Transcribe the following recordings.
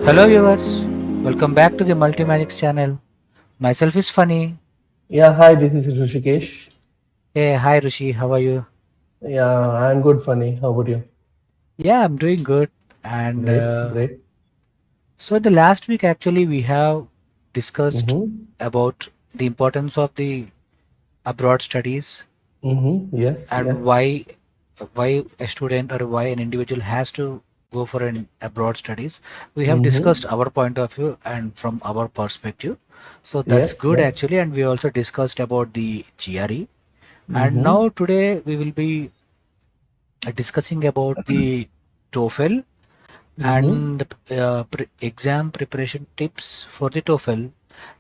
Hello viewers, welcome back to the Multimagics channel. Myself is Funny. Yeah, hi, this is Rishikesh. Hey, hi Rishi, how are you? Yeah, I'm good, funny. How about you? Yeah, I'm doing good. And Great, great. so the last week actually we have discussed Mm-hmm. about the importance of the abroad studies Mm-hmm. Yes, and yes. why a student or why an individual has to go for an abroad studies. We have discussed Mm-hmm. our point of view and from our perspective. So that's Yes, good yes. actually, and we also discussed about the GRE. And Mm-hmm. now today we will be discussing about the TOEFL Mm-hmm. and exam preparation tips for the TOEFL,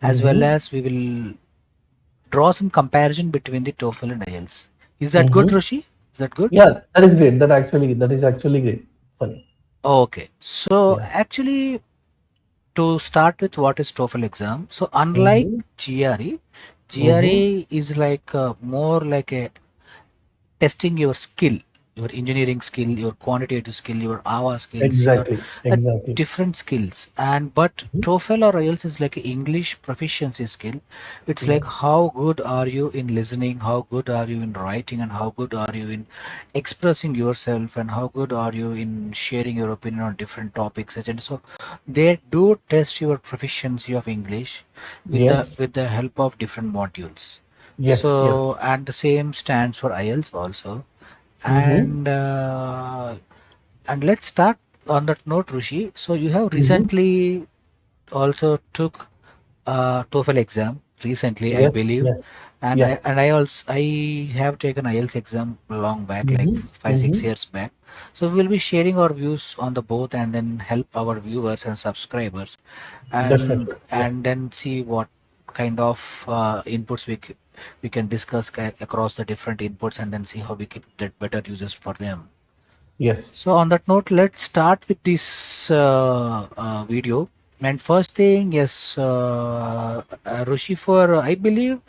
as well Mm-hmm. as we will draw some comparison between the TOEFL and IELTS. Is that good, Mm-hmm. Roshi? Is that good? Yeah, that is great. That is actually great. Funny. Okay. So Yeah. actually, to start with, what is TOEFL exam? So unlike Mm-hmm. GRE, Mm-hmm. GRE is like more like a testing your skill, your engineering skill, your quantitative skill, your AVA skills, your Exactly. uh, Exactly. different skills. And but TOEFL or IELTS is like an English proficiency skill. It's like Yes. how good are you in listening, how good are you in writing, and how good are you in expressing yourself, and how good are you in sharing your opinion on different topics. And so they do test your proficiency of English Yes. with the help of different modules. Yes. So, Yes. and the same stands for IELTS also. Mm-hmm. And let's start on that note, Rishi. So you have Mm-hmm. recently also took TOEFL exam recently, I Yes. believe, Yes. and Yeah. I have taken IELTS exam long back, like Mm-hmm. 5 6 Mm-hmm. years back. So we will be sharing our views on the both, and then help our viewers and subscribers, Definitely. Yeah. and then see what kind of inputs we can discuss across the different inputs, and then see how we can get better uses for them. Yes. So on that note, let's start with this video. And first thing, yes, Rushi, for I believe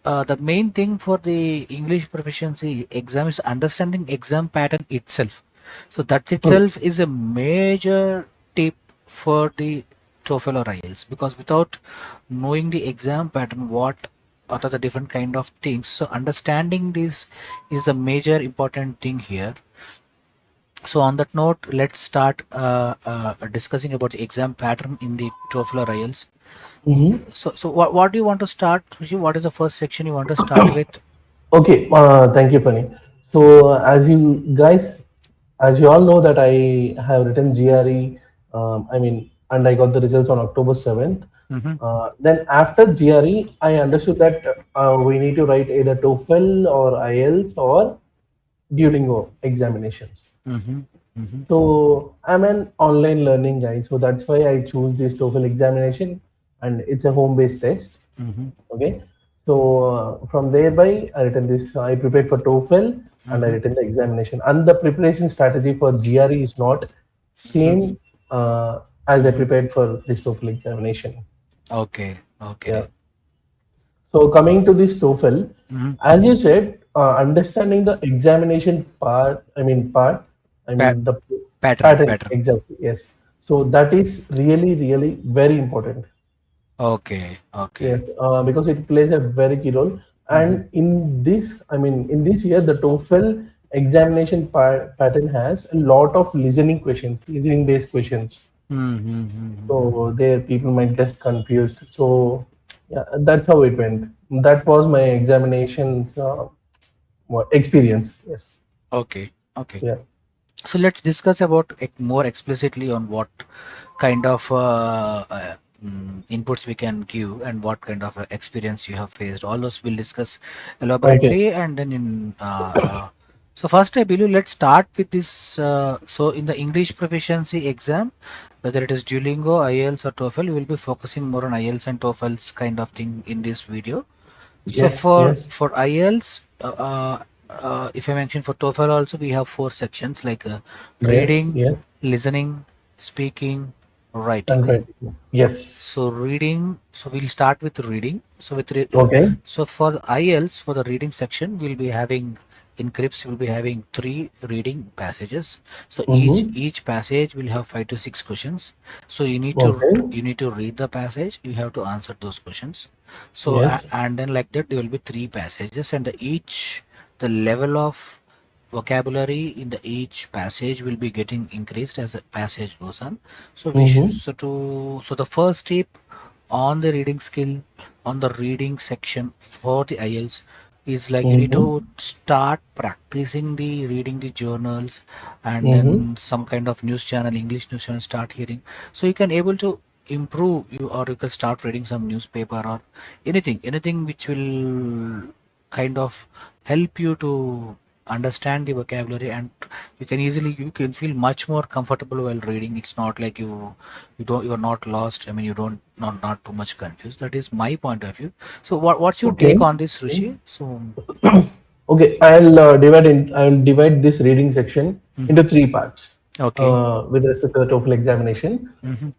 the main thing for the English proficiency exam is understanding exam pattern itself. So that True. itself is a major tip for the TOEFL or IELTS, because without knowing the exam pattern, what are the different kind of things, so understanding this is the major important thing here. So on that note, let's start discussing about the exam pattern in the TOEFL or IELTS. Mm-hmm. So what do you want to start, Rishi? What is the first section you want to start with? Okay, thank you, Pani. So, as you all know, that I have written GRE, and I got the results on October 7th. Mm-hmm, Then after GRE, I understood that we need to write either TOEFL or IELTS or Duolingo examinations. mm-hmm, mm-hmm, So I'm an online learning guy, so that's why I choose this TOEFL examination, and it's a home-based test. mm-hmm, Okay, so from thereby I written this. I prepared for TOEFL and I mm-hmm, written the examination. And the preparation strategy for GRE is not same as I mm-hmm. prepared for this TOEFL examination. Okay, Yeah. okay. So coming to this TOEFL, Mm-hmm. as you said, understanding the examination I Pa- mean the pattern, pattern pattern. exactly. Yes. So that is really, really very important. Okay, okay. Yes, because it plays a very key role. Mm-hmm, And in this year, the TOEFL examination pattern has a lot of listening based questions. mm-hmm, mm-hmm. So there, people might get confused. So yeah, that's how it went. That was my examinations experience. Yes. Okay, okay. Yeah. So let's discuss about it more explicitly on what kind of inputs we can give and what kind of experience you have faced. All those we'll discuss Okay. elaborately, and then in so first I believe let's start with this. So in the English proficiency exam, whether it is Duolingo, IELTS or TOEFL, we will be focusing more on IELTS and TOEFL's kind of thing in this video. So Yes. Yes. for IELTS, if I mention for TOEFL also, we have four sections like Yes. reading, Yes. listening, speaking, writing. And right. Yes. So reading. So we'll start with reading. Okay. So for the IELTS, for the reading section, we'll be having In CRIPS, you'll be having three reading passages. So Mm-hmm. each passage will have 5 to 6 questions. So Okay. you need to read the passage. You have to answer those questions. So Yes. and then like that there will be three passages, and the level of vocabulary in the each passage will be getting increased as the passage goes on. So Mm-hmm. so the first tip on the reading skill, on the reading section for the IELTS, is like you need Mm-hmm. to start practicing the reading the journals, and Mm-hmm. then some kind of news channel, English news channel, start hearing, so you can able to improve you, or you can start reading some newspaper or anything which will kind of help you to understand the vocabulary, and you can feel much more comfortable while reading. It's not like you're not lost. I mean, you don't not too much confused. That is my point of view. So what's your take Okay. on this, Rishi? So Okay, I'll divide this reading section into three parts okay. with respect to the TOEFL examination. Mm-hmm.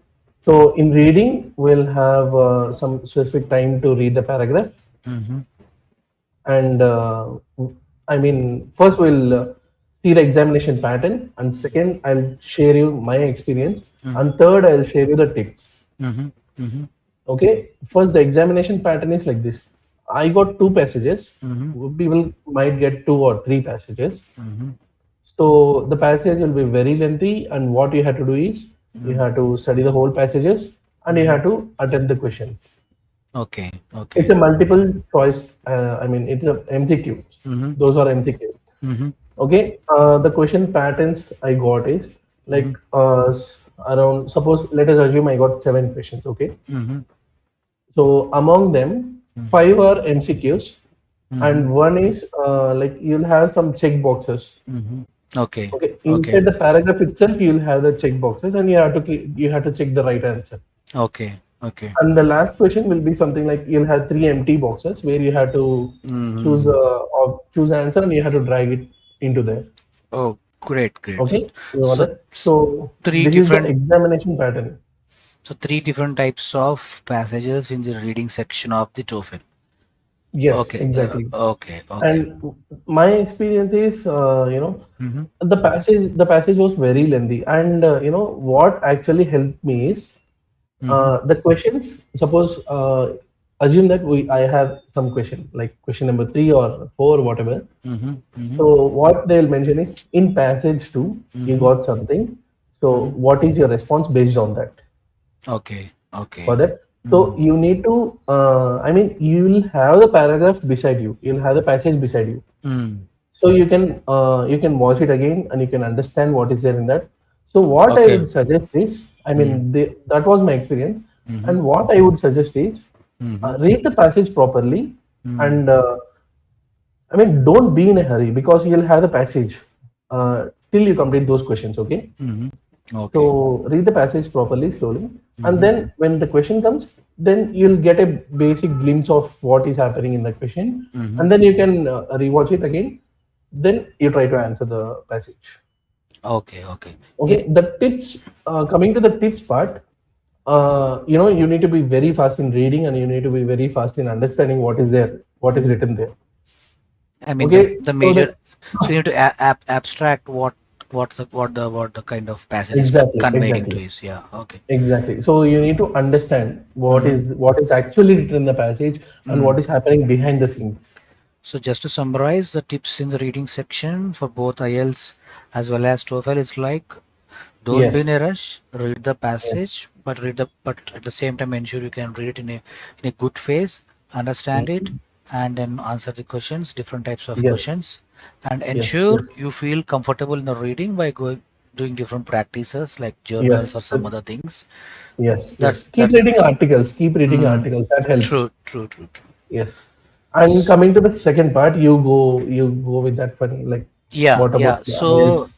So in reading, we'll have some specific time to read the paragraph, Mm-hmm. and I mean, first we'll see the examination pattern, and second, I'll share you my experience, and third, I'll share you the tips. Mm-hmm. Mm-hmm. Okay, first the examination pattern is like this. I got two passages. Mm-hmm. People might get two or three passages. Mm-hmm. So the passage will be very lengthy, and what you have to do is you have to study the whole passages and you Mm-hmm. have to attempt the questions. Okay. It's Okay. a multiple choice. I mean, it's a MCQ. Mm-hmm. Those are MCQ. Mm-hmm. Okay. The question patterns I got is Mm-hmm. like around. Suppose let us assume I got seven questions. Okay. Mm-hmm. So among them, five are MCQs, Mm-hmm. and one is like you'll have some check boxes. Mm-hmm. Okay. Okay, Okay. inside the paragraph itself, you'll have the check boxes, and you have to check the right answer. Okay. Okay. And the last question will be something like you'll have three empty boxes where you have to choose Mm-hmm. or choose answer, and you have to drag it into there. Oh, great, great. Okay, you know So that. So three this is the different examination pattern. three different types of passages in the reading section of the TOEFL. Yes, Okay. exactly. Okay. Okay. And my experience is, Mm-hmm. the passage was very lengthy, and what actually helped me is Mm-hmm. the questions. Suppose assume that I have some question like question number three or four, whatever. Mm-hmm. Mm-hmm. So what they'll mention is in passage two, you Mm-hmm. got something. So Mm-hmm. what is your response based on that? Okay. For Okay. that, so Mm. you need to. I mean, you'll have the paragraph beside you. You'll have the passage beside you, Mm. so you can watch it again and you can understand what is there in that. So what I Okay. would suggest is, I Mm. mean, that was my experience, Mm-hmm. and what I would suggest is Mm-hmm. read the passage properly, Mm. and I mean, don't be in a hurry because you'll have the passage till you complete those questions. Okay, Mm-hmm. Okay. so read the passage properly, slowly, and Mm-hmm. then when the question comes, then you'll get a basic glimpse of what is happening in the question, Mm-hmm. and then you can rewatch it again. Then you try to answer the passage. Okay. Okay. Okay, the tips. Coming to the tips part, you need to be very fast in reading, and you need to be very fast in understanding what is there, what is Mm. written there. I mean Okay, the so major. the So you need to abstract what the kind of passage is exactly, conveying to exactly. is. Yeah. Okay. Exactly. So you need to understand what Mm-hmm. is actually written in the passage and what is happening behind the scenes. So just to summarize the tips in the reading section for both IELTS as well as TOEFL, it's like don't be in a Yes. rush, read the Yes. passage, but at the same time ensure you can read it in a good phase, understand it, Mhm. and then answer the questions, different types of Yes. questions, and Yes. ensure Yes. you feel comfortable in the reading by going doing different practices like journals or Yes. some other things. Yes. That's Yes. Keep that's reading articles. Keep reading mm, articles. That true, helps. true, true, true. Yes. And coming to the second part, you go with that funny like Yeah, what about yeah. the IELTS?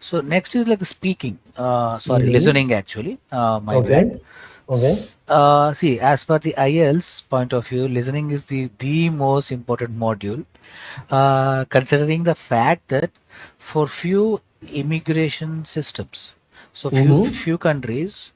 So next is like speaking. Sorry, Mm-hmm. listening actually. My bad. Okay. Okay. See, as per the IELTS point of view, listening is the most important module. Considering the fact that for few immigration systems, so Mm-hmm. few countries,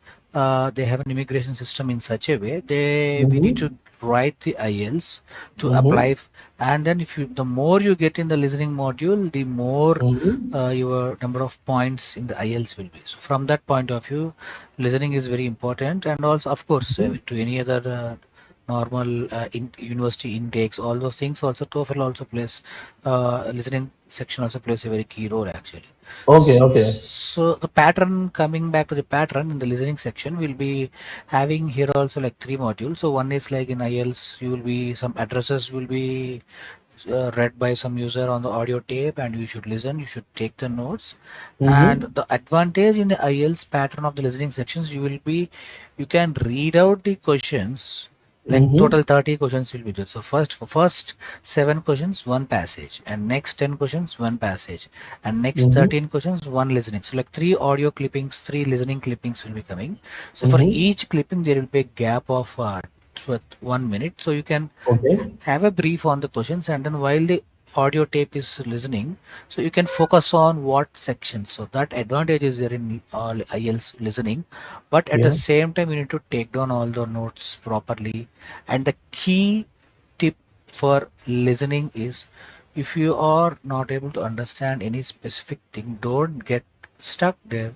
they have an immigration system in such a way they we need to Mm-hmm. write the IELTS to apply, Mm-hmm. and then if you, the more you get in the listening module, the more Mm-hmm. your number of points in the IELTS will be. So from that point of view, listening is very important, and also of course to any other normal university intakes, all those things also TOEFL also plays, listening section also plays a very key role actually. Okay, okay. So the pattern, coming back to the pattern in the listening section, we'll be having here also like three modules. So one is like in IELTS, you will be some addresses will be read by some user on the audio tape, and you should listen, you should take the notes. And Mm-hmm. the advantage in the IELTS pattern of the listening sections, you will be, you can read out the questions, like Mm-hmm. total 30 questions will be there. So first, for first 7 questions one passage, and next 10 questions one passage, and next Mm-hmm. 13 questions one listening. So like three audio clippings, three listening clippings will be coming. So for Mm-hmm. each clipping there will be a gap of 1 minute, so you can Okay. have a brief on the questions, and then while the audio tape is listening, so you can focus on what section. So that advantage is there in IELTS listening, but at the Yeah. same time you need to take down all the notes properly. And the key tip for listening is, if you are not able to understand any specific thing, don't get stuck there.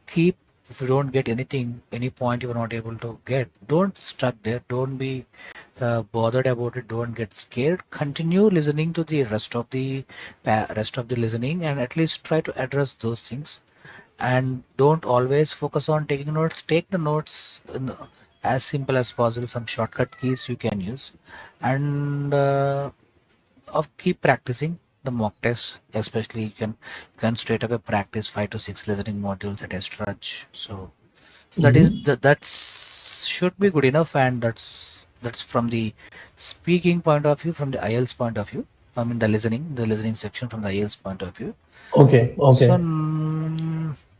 Keep, if you don't get anything, any point you are not able to get, don't stuck there, don't be bothered about it, don't get scared, continue listening to the rest of the listening, and at least try to address those things. And don't always focus on taking notes, take the notes as simple as possible, some shortcut keys you can use. And of keep practicing the mock tests, especially you can straight away practice 5 to 6 listening modules at a stretch. So that is Mm-hmm. that's should be good enough, and that's from the speaking point of view, from the IELTS point of view. I mean the listening section from the IELTS point of view. Okay, So okay,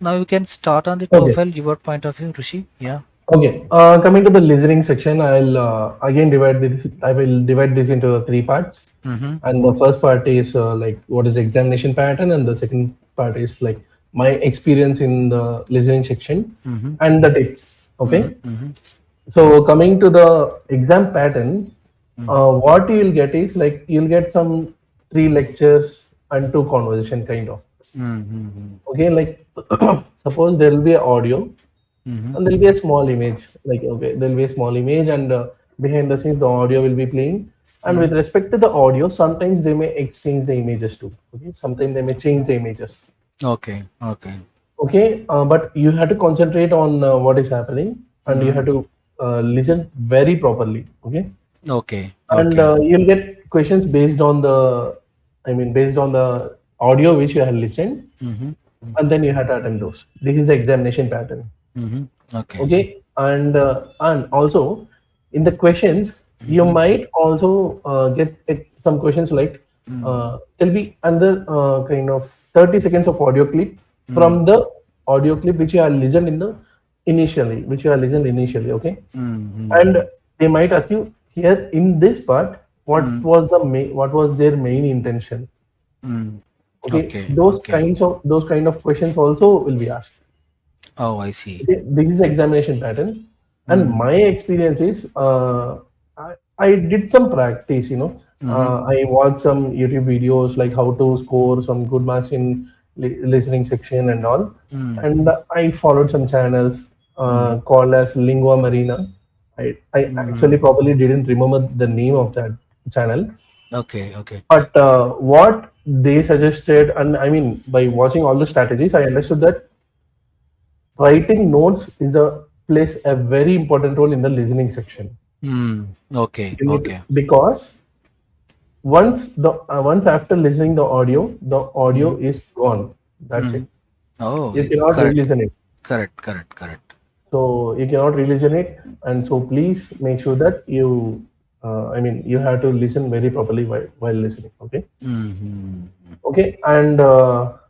now you can start on the okay, TOEFL your point of view, Rishi. Yeah. okay. Coming to the listening section, I'll again divide this. I will divide this into three parts. Mm-hmm. And the first part is like what is examination pattern, and the second part is like my experience in the listening section Mm-hmm. and the tips. Mm-hmm. Okay. Mm-hmm. So coming to the exam pattern, Mm-hmm. what you will get is like you'll get some three lectures and two conversation kind of. Mm-hmm. Okay, like suppose there will be a audio Mm-hmm. and there'll be a small image. Like okay, there'll be a small image, and behind the scenes the audio will be playing. And with respect to the audio, sometimes they may exchange the images too. Okay, sometimes they may change the images. Okay. Okay. Okay, but you have to concentrate on what is happening, and you Mm-hmm. have to listen very properly. Okay, Okay. and Okay. you'll get questions based on the, I mean, based on the audio which you have listened, Mm-hmm. and then you have to attempt those. This is the examination pattern. Mm-hmm. Okay. Okay, and also in the questions you Mm-hmm. might also get some questions like there'll be another kind of 30 seconds of audio clip Mm-hmm. from the audio clip which you have listened in the initially, which you have listened initially. Okay, and Mm-hmm. they might ask you here in this part what Mm-hmm. was the what was their main intention. Mm. Okay, Okay. those Okay. kinds of those kind of questions also will be asked. Oh, I see. Okay, this is the examination pattern, and Mm. my experience is I did some practice. Mm-hmm. I watched some YouTube videos like how to score some good marks in listening section and all, Mm. and I followed some channels Mm. called as Lingua Marina. I actually Mm. probably didn't remember the name of that channel, Okay. Okay. but what they suggested, and I mean, by watching all the strategies, I understood that writing notes is a plays a very important role in the listening section. Mm. Okay. You need to, Okay. because once after listening the audio Mm-hmm. is gone. That's Mm-hmm. it. Oh, You cannot correct. re-listen it. Correct. Correct. Correct. So you cannot re-listen it, and so please make sure that you, I mean, you have to listen very properly while listening. Okay. Mm-hmm. Okay, and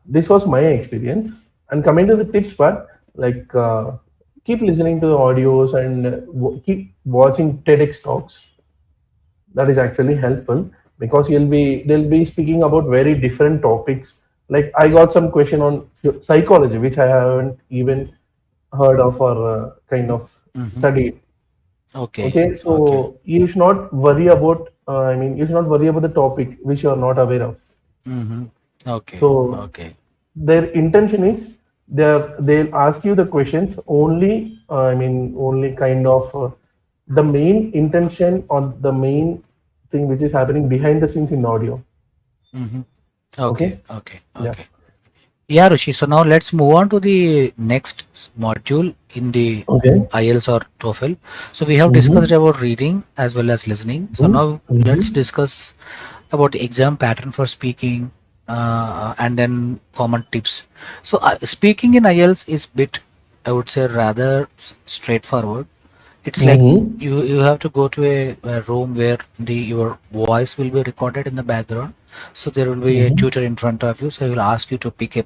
this was my experience. And coming to the tips part, like keep listening to the audios and keep watching TEDx talks. That is actually helpful because they'll be speaking about very different topics. Like I got some question on psychology, which I haven't even heard of or kind of Mm-hmm. studied. Okay. Okay, Okay. so you should not worry about. I mean, you should not worry about the topic which you are not aware of. Mm-hmm. Okay. So Okay. their intention is they'll ask you the questions only. I mean, only kind of the main intention or the main thing which is happening behind the scenes in audio. Mm-hmm. Okay. Okay, Okay. yeah. Okay. Yeah, Rishi. So now let's move on to the next module in the Okay. IELTS or TOEFL. So we have discussed Mm-hmm. about reading as well as listening. So now let's Mm-hmm. discuss about the exam pattern for speaking and then common tips. So speaking in IELTS is bit, I would say, rather straightforward. It's like Mm-hmm. you have to go to a room where the your voice will be recorded in the background. So there will be a Mm-hmm. tutor in front of you. So he will ask you to pick a,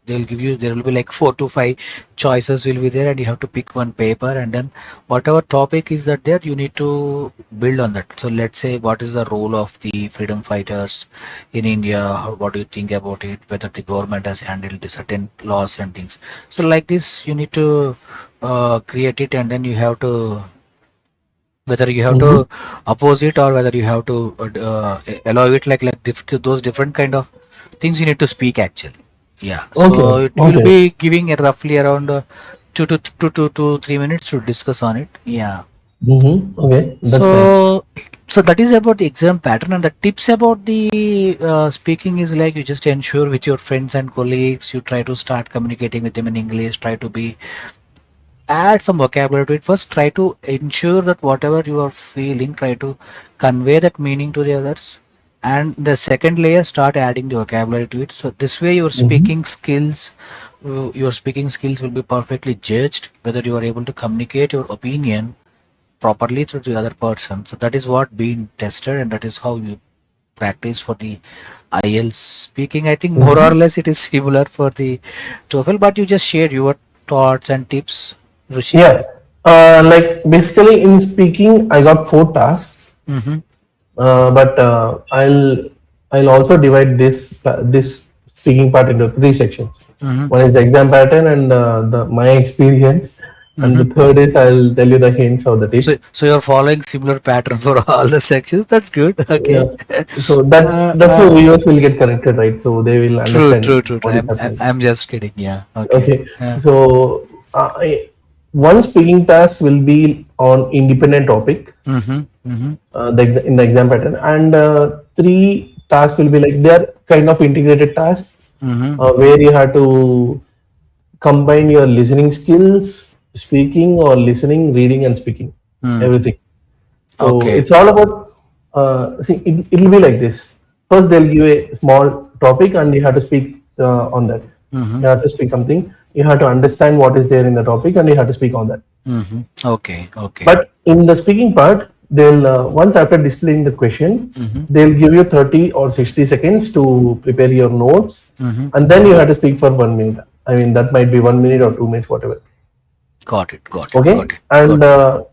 they'll give you, there will be like 4 to 5 choices will be there, and you have to pick one paper, and then whatever topic is that there, you need to build on that. So let's say, what is the role of the freedom fighters in India? What do you think about it, whether the government has handled the certain laws and things. So like this, you need to create it, and then you have to, whether you have Mm-hmm. to oppose it or whether you have to allow it, like those different kind of things you need to speak actually. Yeah, so Okay. it will Okay. be giving a roughly around 2 to 3 minutes to discuss on it. Yeah. Mm-hmm. Okay. That's nice. So so that is about the exam pattern, and the tips about the speaking is like, you just ensure with your friends and colleagues, you try to start communicating with them in English, try to be, add some vocabulary to it. First, try to ensure that whatever you are feeling, try to convey that meaning to the others. And the second layer, start adding the vocabulary to it. So this way, Mm-hmm. your speaking skills will be perfectly judged, whether you are able to communicate your opinion properly to the other person. So that is what being tested, and that is how you practice for the IELTS speaking. I think more or Mm-hmm. less it is similar for the TOEFL, but you just share your thoughts and tips, Rishi. Yeah. Like basically in speaking, I got four tasks. Mm-hmm. But I'll also divide this speaking part into three sections. Mm-hmm. One is the exam pattern and the my experience, and the Mm-hmm. third is I'll tell you the hints or the So, tips. so you're following similar pattern for all the sections. That's good. Yeah. Okay. So that's how viewers will get connected, right? So they will True, understand true, true, true. what is happening. I'm just kidding. Yeah. Okay. Okay. Uh, So one speaking task will be on independent topic mm-hmm. Mm-hmm. in the exam pattern, and three tasks will be like they're kind of integrated tasks Mm-hmm. where you have to combine your listening skills, speaking or listening, reading, and speaking, Mm. everything. So Okay. it's all about see it'll be like this. First, they'll give a small topic, and you have to speak on that. Mm-hmm. You have to speak something. You have to understand what is there in the topic, and you have to speak on that. Mm-hmm. Okay. Okay. But in the speaking part, they'll once after displaying the question, Mm-hmm. they'll give you 30 or 60 seconds to prepare your notes, Mm-hmm. and then you have to speak for 1 minute. I mean, that might be 1 minute or 2 minutes, whatever. Got it. Got it. Got Okay, it. Got and it.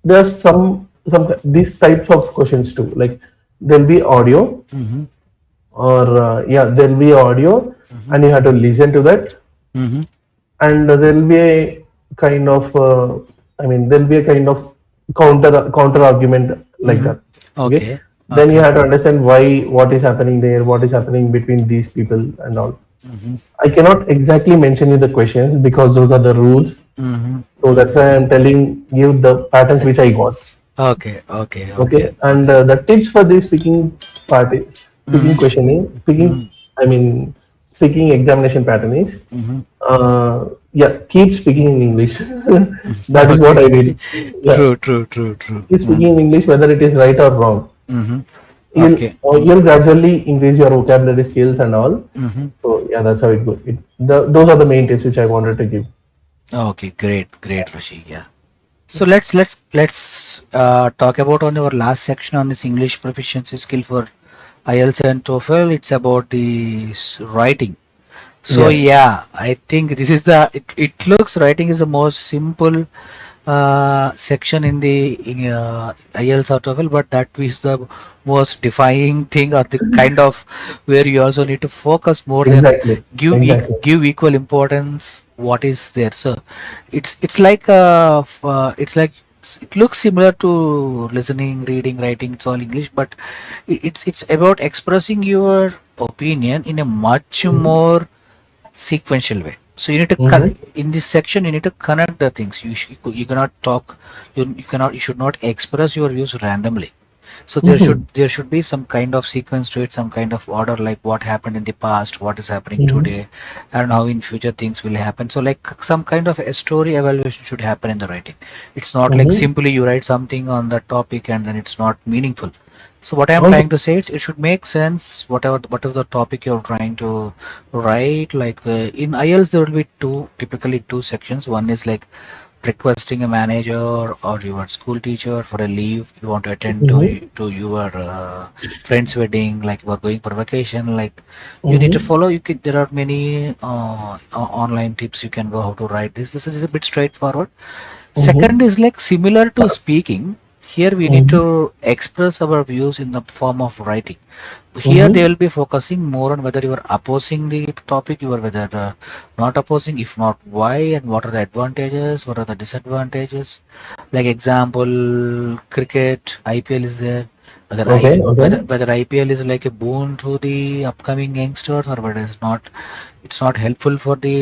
there's some these types of questions too. Like there'll be audio, Mm-hmm. or yeah, there'll be audio, Mm-hmm. and you have to listen to that, Mm-hmm. and there'll be a kind of I mean there'll be a kind of counter argument like Mm-hmm. that. Okay, Okay. then you Okay. have to understand why, what is happening there, what is happening between these people and all. Mm-hmm. I cannot exactly mention you the questions because those are the rules, Mm-hmm. so that's Mm-hmm. why I'm telling you the patterns which I got. Okay. Okay. Okay, Okay. and Okay. the tips for this speaking part is speaking Mm-hmm. questioning, speaking. Mm-hmm. I mean, speaking examination pattern is, Mm-hmm. yeah, keep speaking in English. That is what Okay. I did. Yeah, True. True. True. True. keep Mm. speaking in English whether it is right or wrong. Mm-hmm. You'll Okay. Mm. you'll gradually increase your vocabulary skills and all. Mm-hmm. So yeah, that's how it goes. Those are the main tips which I wanted to give. Okay. Great. Great, Rishi. Yeah. So let's talk about on our last section on this English proficiency skill for IELTS and TOEFL. It's about the writing. So Yeah, yeah, I think this is it looks writing is the most simple section in the IELTS or TOEFL, but that is the most defying thing, or the kind of where you also need to focus more than exactly, exactly. give equal importance what is there. So it's like it looks similar to listening, reading, writing. It's all English, but it's about expressing your opinion in a much Mm-hmm. more sequential way. So you need to Mm-hmm. in this section you need to connect the things. You cannot talk. You cannot. You should not express your views randomly. So Mm-hmm. there should be some kind of sequence to it, some kind of order, like what happened in the past, what is happening Mm-hmm. today, and how in future things will happen. So like some kind of a story evaluation should happen in the writing. It's not like Mm-hmm. simply you write something on the topic and then it's not meaningful. So what I am Okay. trying to say is it should make sense whatever the topic you're trying to write. Like in IELTS there will be typically two sections. One is like requesting a manager or your school teacher for a leave you want to attend Mm-hmm. to your friend's wedding, like you are going for vacation, like you need to Mm-hmm. follow. You can, there are many online tips you can go how to write this is a bit straightforward. Mm-hmm. Second is like similar to speaking. Here we need Mm-hmm. to express our views in the form of writing. Here they Mm-hmm. will be focusing more on whether you are opposing the topic, you are whether not opposing, if not why, and what are the advantages, what are the disadvantages. Like example, cricket, IPL is there. Okay. Okay. Whether IPL is like a boon to the upcoming youngsters or whether it's not helpful for the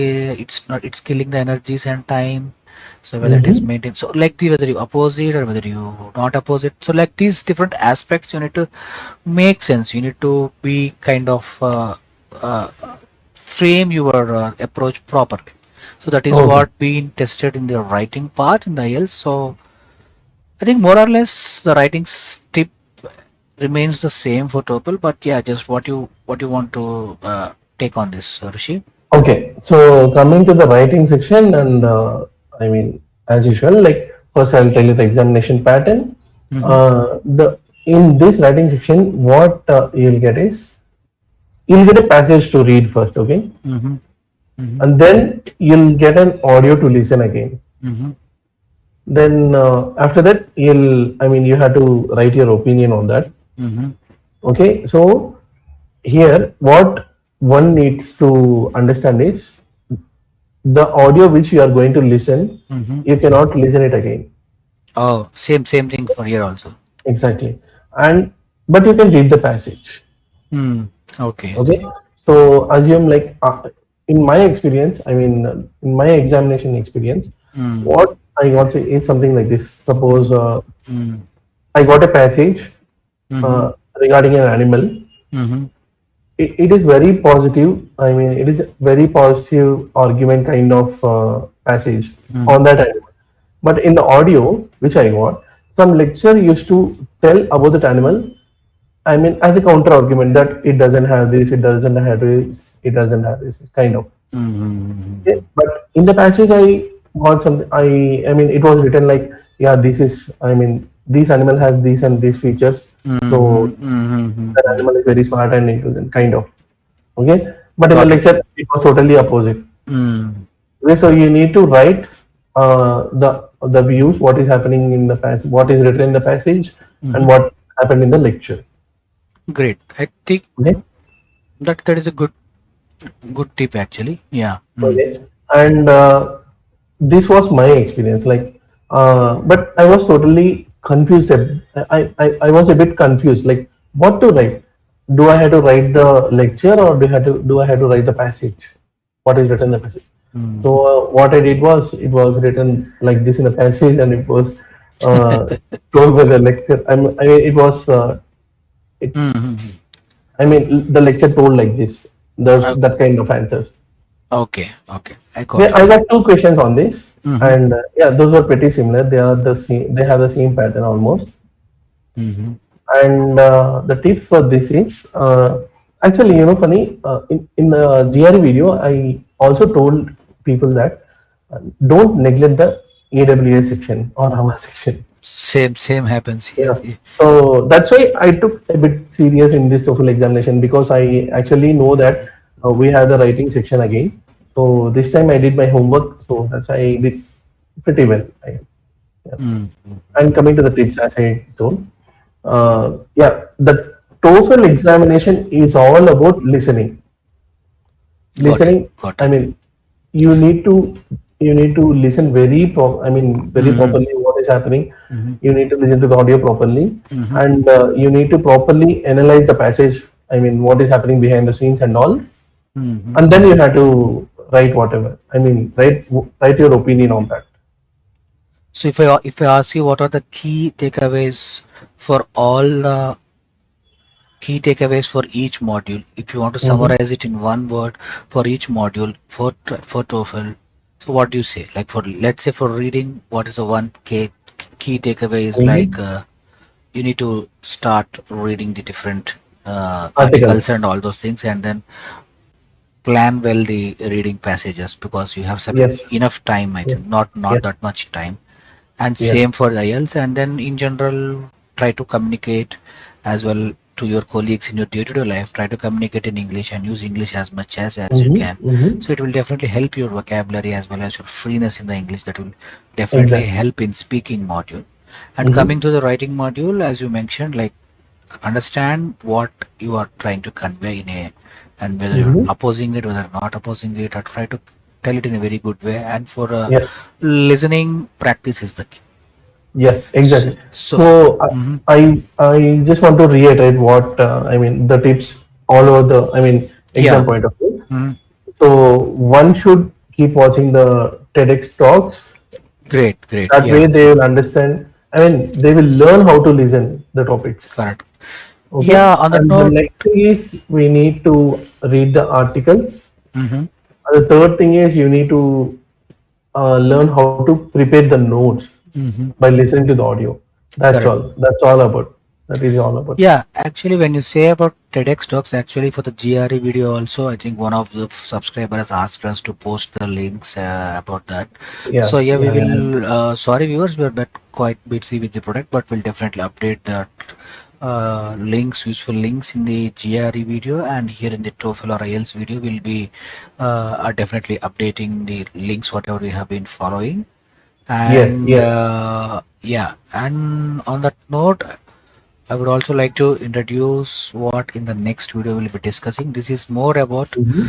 it's killing the energies and time. So whether it is Mm-hmm. maintained, so like the whether you oppose it or whether you not oppose it. So like these different aspects you need to make sense. You need to be kind of uh, frame your approach properly. So that is Okay. what being tested in the writing part in the IELTS. So I think more or less the writing tip remains the same for Topel, but yeah, just what you want to take on this, Rishi. Okay, so coming to the writing section, and I mean, as usual, like first I'll tell you the examination pattern. Mm-hmm. The in this writing section, what you'll get is you'll get a passage to read first, okay, Mm-hmm. Mm-hmm. and then you'll get an audio to listen again. Mm-hmm. Then after that, I mean, you have to write your opinion on that. Mm-hmm. Okay, so here, what one needs to understand is the audio which you are going to listen, Mm-hmm. you cannot listen it again. Oh, same thing for here also. Exactly. And but you can read the passage. Mm. Okay. Okay. So assume like in my experience, I mean in my examination experience, Mm. what I got say is something like this. Suppose Mm. I got a passage Mm-hmm. uh, regarding an animal. Mm-hmm. It is very positive. I mean, it is a very positive argument kind of passage on Mm-hmm. that animal. But in the audio, which I got, some lecturer used to tell about that animal. I mean, as a counter argument that it doesn't have this, it doesn't have this, it doesn't have this kind of. Mm-hmm. Okay. But in the passage, I got something. I mean, it was written like, yeah, this is. I mean, this animal has these and these features. So Mm-hmm. that Mm-hmm. animal is very smart and intelligent, kind of. Okay. But in the Got it. lecture, it was totally opposite. Mm. Okay, so you need to write the views, what is happening in the passage, what is written in the passage, and Mm-hmm. what happened in the lecture. Great. I think Okay. that is a good tip actually. Yeah. Mm. Okay. And this was my experience. Like, but I was totally confused. I was a bit confused. Like, what to write? Do I have to write the lecture or do I have to write the passage? What is written in the passage? So Mm. what I did was it was written like this in the passage, and it was uh, told by the lecture. I mean, it was. It, Mm-hmm. I mean, the lecture told like this. There's that kind of answers. Okay. Okay. I Yeah, got it. I got two questions on this, Mm-hmm. and yeah, those were pretty similar. They are the same. They have the same pattern almost. Mm-hmm. And the tip for this is actually, funny. In the GR video, I also told people that don't neglect the AWA section or our section. Same happens here. Yeah. So that's why I took a bit serious in this TOEFL examination because I actually know that we have the writing section again. So this time I did my homework. So that's why I did pretty well. Yeah. Mm. And coming to the tips, as I told, yeah, the TOEFL examination is all about listening. Got it. Listening. Got I it. mean, you need to. you need to listen very properly what is happening. You need to listen to the audio properly, and you need to properly analyze the passage. I mean, what is happening behind the scenes and all, and then you have to write whatever. I mean, write your opinion on that. So if I ask you what are the key takeaways for all the key takeaways for each module, if you want to Mm-hmm. summarize it in one word for each module for TOEFL, so what do you say? Like for let's say for reading, what is the one key takeaway is like Mm-hmm. you need to start reading the different articles and Articles. all those things, and then plan well the reading passages because you have Yes. enough time. I Yes. think not Yes. that much time, and same Yes. for the IELTS. And then in general, try to communicate as well to your colleagues in your day-to-day life. Try to communicate in English and use English as much as you can. Mm-hmm. Mm-hmm. So it will definitely help your vocabulary as well as your freeness in the English. That will definitely Exactly. help in speaking module. And coming Mm-hmm. to the writing module, as you mentioned, like understand what you are trying to convey in a, and whether you're Mm-hmm. opposing it, whether not opposing it, or try to tell it in a very good way. And for Yes. listening, practice is the key. Yes, So, exactly. so So mhm, I just want to reiterate what the tips all over the exam yeah, point of view. mhm, So one should keep watching the TEDx talks. great, great, That yeah, way they will understand. I mean, they will learn how to listen the topics. correct. Okay. Yeah, on that And the note, next thing is we need to read the articles. mhm, And the third thing is you need to learn how to prepare the notes mhm, by listening to the audio. That's correct. all. That's all about. That is all about. Yeah, actually, when you say about TEDx talks, actually for the GRE video also, I think one of the subscribers asked us to post the links about that. Yeah, So yeah, we yeah, yeah. will. Sorry, viewers, we are but quite busy with the product, but we'll definitely update that links, useful links in the GRE video, and here in the TOEFL or IELTS video, we'll be are definitely updating the links whatever we have been following. Yes, And yes. yeah, and on that note, I would also like to introduce what in the next video we'll be discussing. This is more about, Mm-hmm.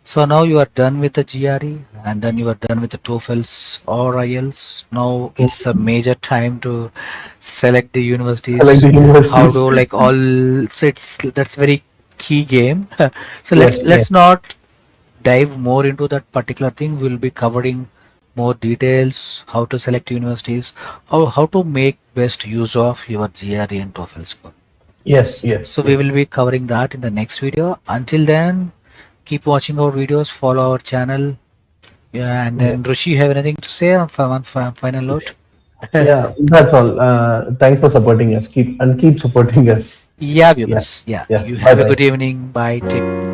so now you are done with the GRE and then you are done with the TOEFLs or IELTS. Now it's a Mm-hmm. major time to select the Like universities. the How to universities. like all sits, that's very key game. So Yes, yes, let's not dive more into that particular thing. We'll be covering more details, how to select universities, how to make best use of your GRE and TOEFL score. yes, yes, So we will yes. be covering that in the next video. Until then, keep watching our videos, follow our channel. Yeah, and Yeah, then Rishi, you have anything to say on final note? yeah. That's all. Thanks for supporting us. Keep supporting us. Yeah, Yeah, viewers. Yeah, yeah. you Bye, have a good bye. evening. Bye. Take